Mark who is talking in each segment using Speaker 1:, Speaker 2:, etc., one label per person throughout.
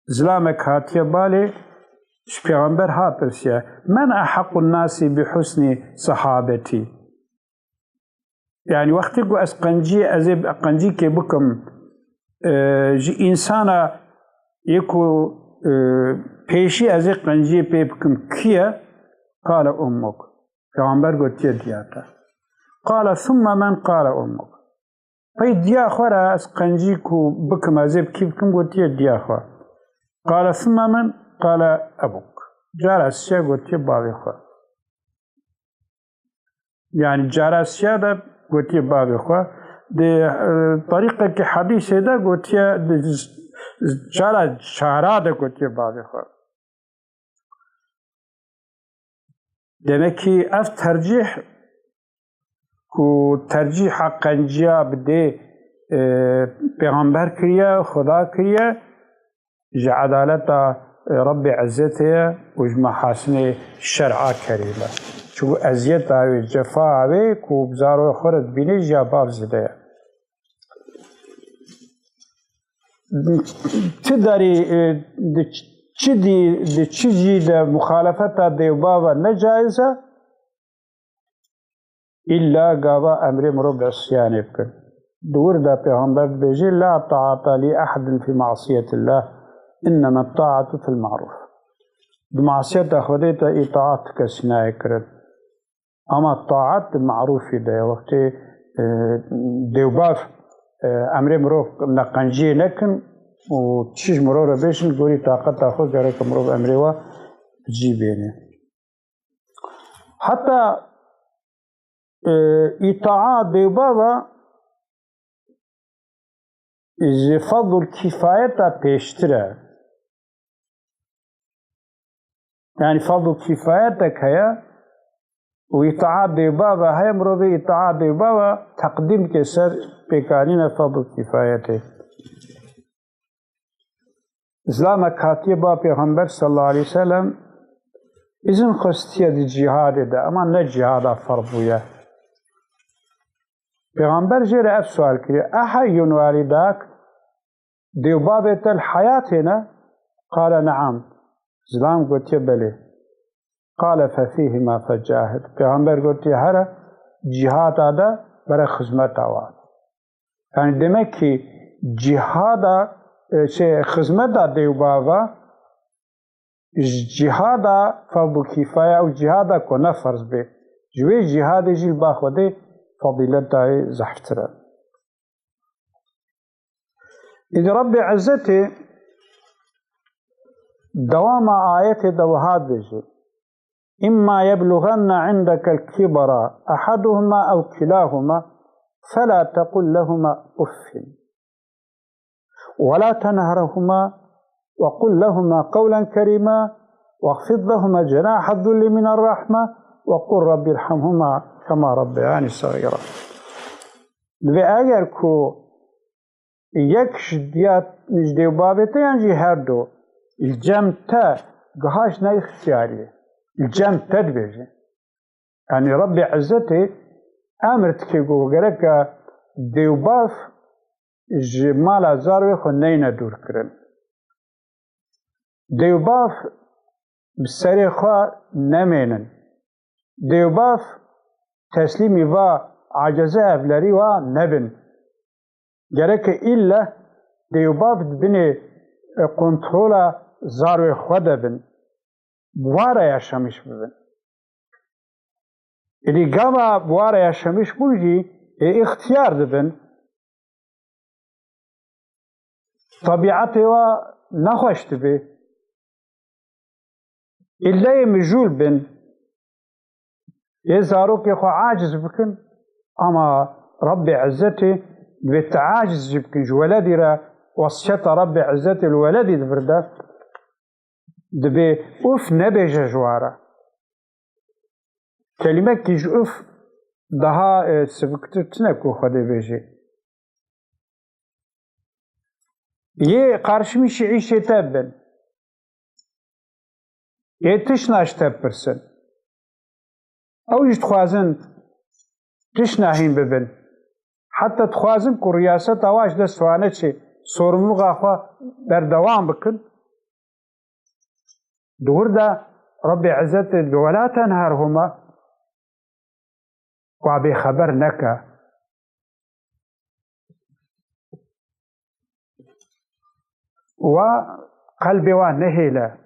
Speaker 1: زلامك هاتيا بالي پیغمبر ها پرسیه من احق الناس بحسن صحابتي يعني وقتی گو از قنجی که بکم جی انسانا یکو پیشی از قنجی پی بکم کیه قال امك پیغمبر گوتیه دیاتا قال ثم من قال امك پی دیا خورا از قنجی کو بکم از کی بکم گوتیه دیا خورا قال ثم من قال ابوك جارسيا قوتي بابي خو يعني جارسيا ده قوتي بابي خو دي طريقة كي حديث ده قوتي جارة شعرا ده قوتي بابي خو دمكي اف ترجيح كو ترجيح قنجيا بده پیغمبر كريا خدا كريا جا عدالتا رب عزته ومحاسن شرع كريمة شو أزيت أوي جفا أوي كوبزارو خرد بيني جاباب زده تداري چیزی ده مخالفت دیوبا نجایزه إلا قابا أمر مرب عصيان بكن دور دا پیغمبر بيجي لا طاعة لأحد في معصية الله إنما الطاعة في المعروف بمعصية أخذته إطاعت كسناء كرد أما الطاعة المعروف ده وقت ديوباف أمر مروف نقنجي لكن وتشيج مرور بيشن قولي طاقة أخذ جارك مروف أمري وجيبيني حتى إطاعة ديوباف إذا فضل كفاية بيشترى يعني فرض كفايتك هي وإطاعة بابا هي مروبي إطاعة بابا تقديم كسر بكارين فرض كفايته إسلام كاتبا پیغمبر صلى الله عليه وسلم إذن خستية دي جهاد ده أما نه جهاد فرضوية پیغمبر جير أف سؤال كري أحي والداك ديو بابة الحياة هنا قال نعم زلام قلت بله قال ففيهما فجاهد پیغمبر قلت هر جهاد هذا برای خدمت آواد يعني demek ki cihada خدمت دیو بابا جهادا فرض کفایه و جهادا کنه فرض به جوی جهاد جیل با خوده فضیلت دای زحفتره إذ رب عزته دوام آية دوهات بيجي إما يبلغن عندك الكبر أحدهما أو كلاهما فلا تقل لهما أف ولا تنهرهما وقل لهما قولا كريما واخفض لهما جناح الذل من الرحمة وقل رب ارحمهما كما ربياني صغيرا لأجر كو يكش ديات نجدي وبابته ينجي هردو الجمع تا قهاش نا اختياري الجمع تدبيجي يعني ربي عزتي امرت كي قرق ديوباف جمال زاروي خنين دور كرن ديوباف بسري خوا نمينن ديوباف تسليمي و عجزه افلاري و نبن قرق إلا ديوباف بني کنترل زاروی خود بن بواره yaşamış ببن ili gama buara yaşamış buji ihtiyar dibin tabiatı ve nahoş dibi illa mecul bin yazaruk ya aciz bikin ama Rabbi Azzati بتعاجز يمكن ولدي وصية ربي عزتي الولد دبرده دبي أف نبيجة جوارة كلمة كيج أف daha sıvıktıtına kuhade beji. Ye karşımi şii şetebben. Ye tışnaş teppersin. Av iş txazın tışnahin bebin. Hatta txazın ku riyaset avaş da suane çi sorumluluk akwa berdewam bikin دور دا رب عزت ولا تنهرهما وعبي خبر نكا وقلبي ونهيله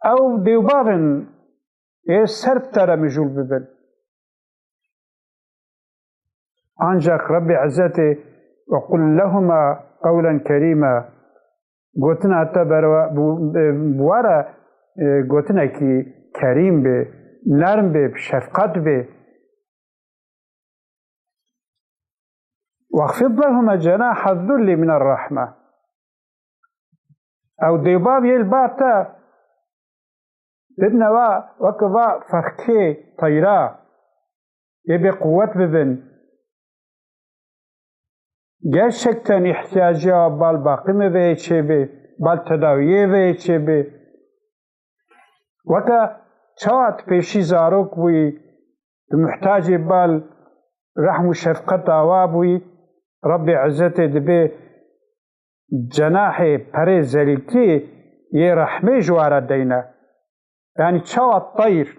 Speaker 1: او ديوبابن سرب ترى مجول ببن ancak Rabbi Izzeti ve kul lehuma kavlen kerima gotin hatta bu ara gotin ki kerim be nerm be şefkat be واخفض لهما جناح الذل من الرحمة أو ديباب يلباتا بدنا وكذا فخكي طيرا يبي قوة ببن gerçekten ihtiyacı bal bakımı ve içebi, bal tedaviye ve içebi. Vaka çavat peşi zarok buy, muhtacı bal rahmu şefkat ava buy, Rabbi İzzeti dibe cenahı pere zeliki ye rahme jwara deyna. Yani çavat tayr,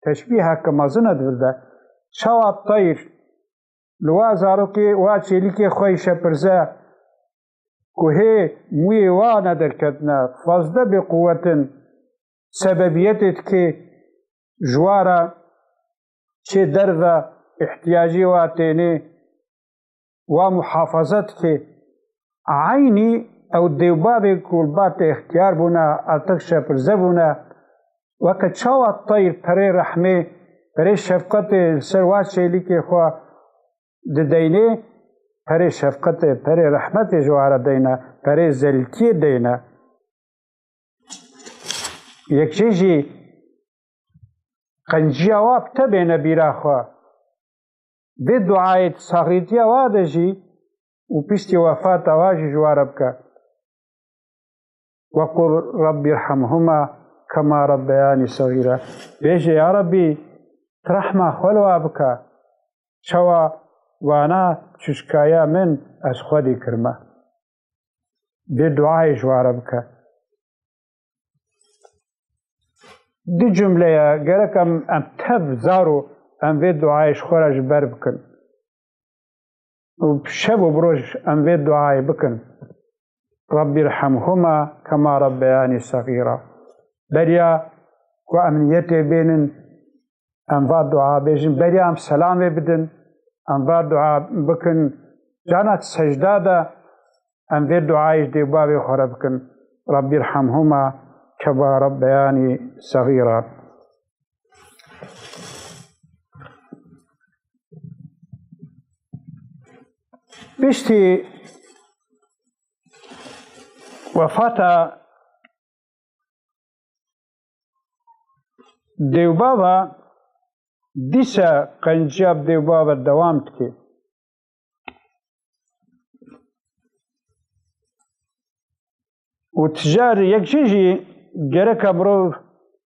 Speaker 1: teşbih hakkı mazınadır da, çavat tayr, لوا زاروكي واتشيليكي خويشة برزا كوهي موي وانا دركتنا فازده بقوة سببيتت كي جوارا چه درغا احتياجي واتيني ومحافظت كي عيني او ديوبابي كولبات اختيار بنا اتكشة برزا بنا وكتشاوى الطير بري رحمي بري شفقت سروات شيليكي خواه ددینه پره شفقت پره رحمت جواره دینا پره زلکی دینا یک چیزی قنجی آواب تبینه بیرا خواه به دعایت صغیرتی آواده جی و پیشتی وفات آواجی جواره بکا وقل رب ارحمهما كما ربياني صغيرا بیجی یا ربی ترحمه خلوه بکا شوا وانا چشکایا من از خودی کرما به دعای جواره بکه دی جمله گرک ام تب زارو ام به دعایش خورج بر بکن و شب و بروش ام به دعای بکن ربی ارحمهما کما ربیانی صغیرا بریا و امنیت بینن ام با دعا بیجن بریا ام سلام بدن انوار دعا بکن جانت سجده ده انوار دعایش دی بابی خوره بکن ربی ارحمهما کما ربیانی صغیرا بیشتی وفاتا دیو بابا دیسا قنجاب دیو بابا دوام تکی و تجار یک چیزی گرک برو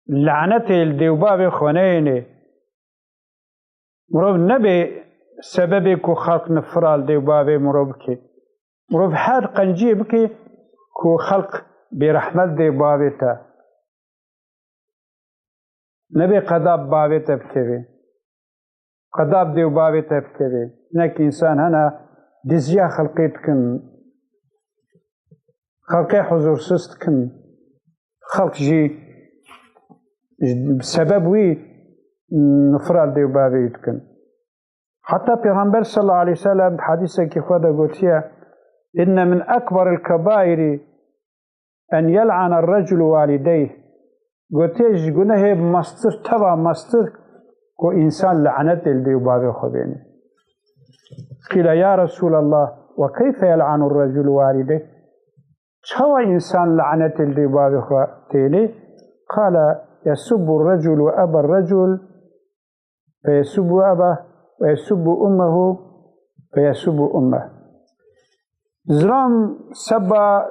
Speaker 1: لعنت دیو بابا خونه اینه مرو نبی سببی کو خلق نفرال دیو بابا مرو بکی مرو هر قنجی بکی کو خلق برحمت دیو بابا تا نبی قداب بابا تا بکوی قداب دیو بابا تا بکوی نک انسان هنا دزیا خلقیت کن خلقی حضور سست کن خلق جی سبب وی نفرال دیو بابا یتکن حتى پیغمبر صلى الله عليه وسلم حديثة كي خدا قلتيا إن من أكبر الكبائر أن يلعن الرجل والديه قلتيش قلنا هي مستر تبع مستر كو إنسان لعنت الديو بابي خبيني قيل يا رسول الله وكيف يلعن الرجل والديه شو إنسان لعنت الديو بابي خبيني قال يسب الرجل أبا الرجل فيسب أباه ويسب أمه فيسب أمه زلام سبا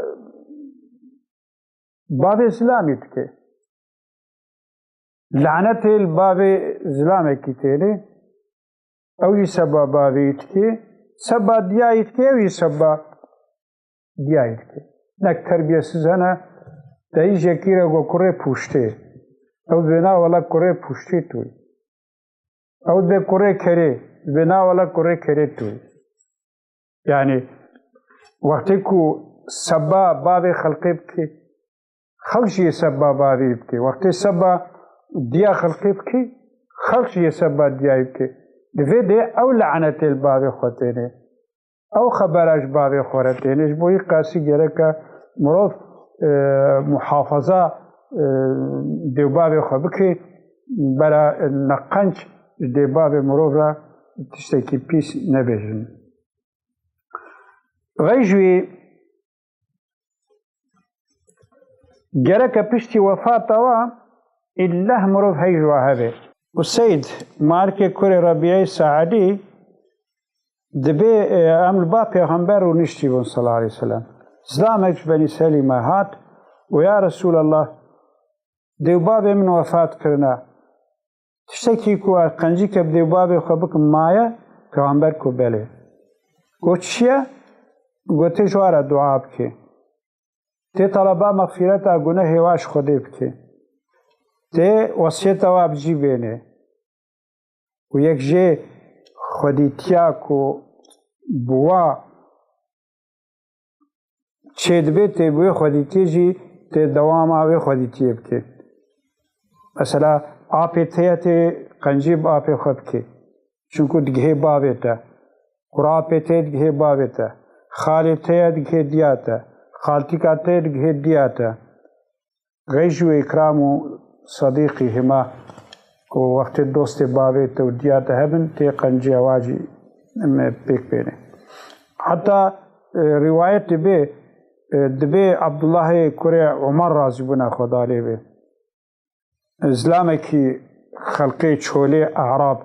Speaker 1: باب إسلامي تكي لعنة الباب إسلامي كتيري أو يسبا بابي تكي سبا دياي تكي أو يسبا دياي تكي نك تربية سزنا دايش يكيرا وكوري بوشتي أو بنا ولا كوري بوشتي توي أو ده كوري كري بنا ولا كوري كري توي يعني وقتكو سبا باب خلقي بكي خلشي سبا بابي بكي وقت سبا ديا خلقي بكي خلشي سبا ديا بكي دفي دي أو لعنة الباب خوتيني أو خبرش باب خورتيني جبوي قاسي جركا مروف محافظة دي باب خوبكي برا نقنش دي باب مروف را تشتكي بيس نبجن غيجوي جرك بشتي وفاتوا إلا مروف هيجوا هذا والسيد مالك كوري ربيعي سعدي دبي أمل با پیغمبر ونشتي بن صلى الله عليه وسلم زلامك بني سليمة هات ويا رسول الله ديو بابي من وفات كرنا تشتكي كو قنجي كب ديو بابي خبك مايا پیغمبر كو بله قلت شيا قلت جوارا دعا بكي تي طلبا مغفرتا گناه واش خودي بكي تي وصيتا وابجي بيني ويك جي خوديتياكو بوا چيد بيتي بوي خوديتي جي تي دواما وي خوديتي بكي مثلا آپی تياتي قنجيب آپي خبكي چونكو دگهي بابيتا قرآپي تي دگهي بابيتا خالي تي دگهي دياتا خالتي كاتي دگهي دياتا غيجو إكرامو صديقي هما وقت دوست بابيتا ودياتا هبن تي قنجي واجي بيك بيني حتى رواية دبي عبد الله كوري عمر رازي بنا خدا لي بي إسلامك خلقي تشولي أعراب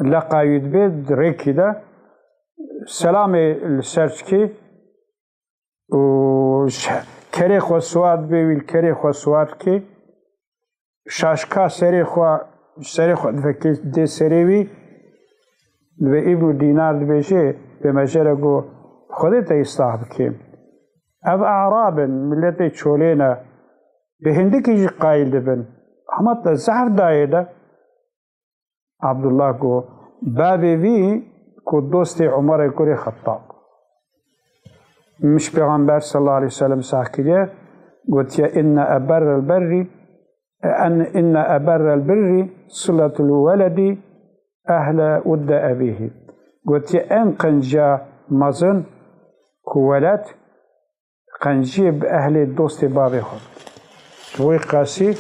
Speaker 1: لقا يدبي ريكي ده سلامي السرشكي وكري خو سواد بي والكري خو سواد كي شاشكا سري خو دفكي دي سريوي دبي ابن دينار دبي شي بمجرقو خديتا يصلاح بكي أب أعراب ملتي تشولينا بهندك يجي قايل دبن حمد زعف دايدا عبد الله کو بابي في کو دوست عمر كوري خطاب مش پیغمبر صلى الله عليه وسلم ساكيه قلت يا إن أبر البر صلة الولد أهل ود أبيه قلت يا أن قنجا مزن كولد قنجي بأهل دوست بابي خود شوي قاسي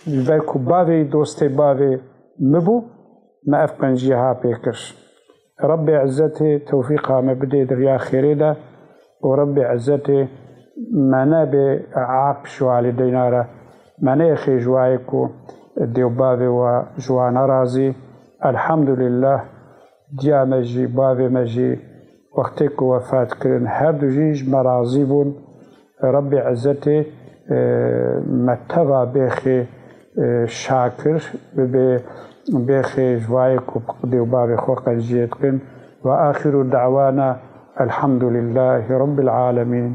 Speaker 1: البركو بابي دوست بابي مبو ما أفقن جيها بيكرش ربي عزتي توفيقها مبدي دريا خيريدا وربي عزتي منابي عاق شو على دينارة مناخي جوايكو ديو بابي وجوانا رازي الحمد لله ديا مجي بابي مجي وقتك وفاة كرن هردو جيج مرازيبون ربي عزتي متغى بيخي شاكر بيخي جوايك وبقدي وبابي خوقا جيتكن وآخر دعوانا الحمد لله رب العالمين.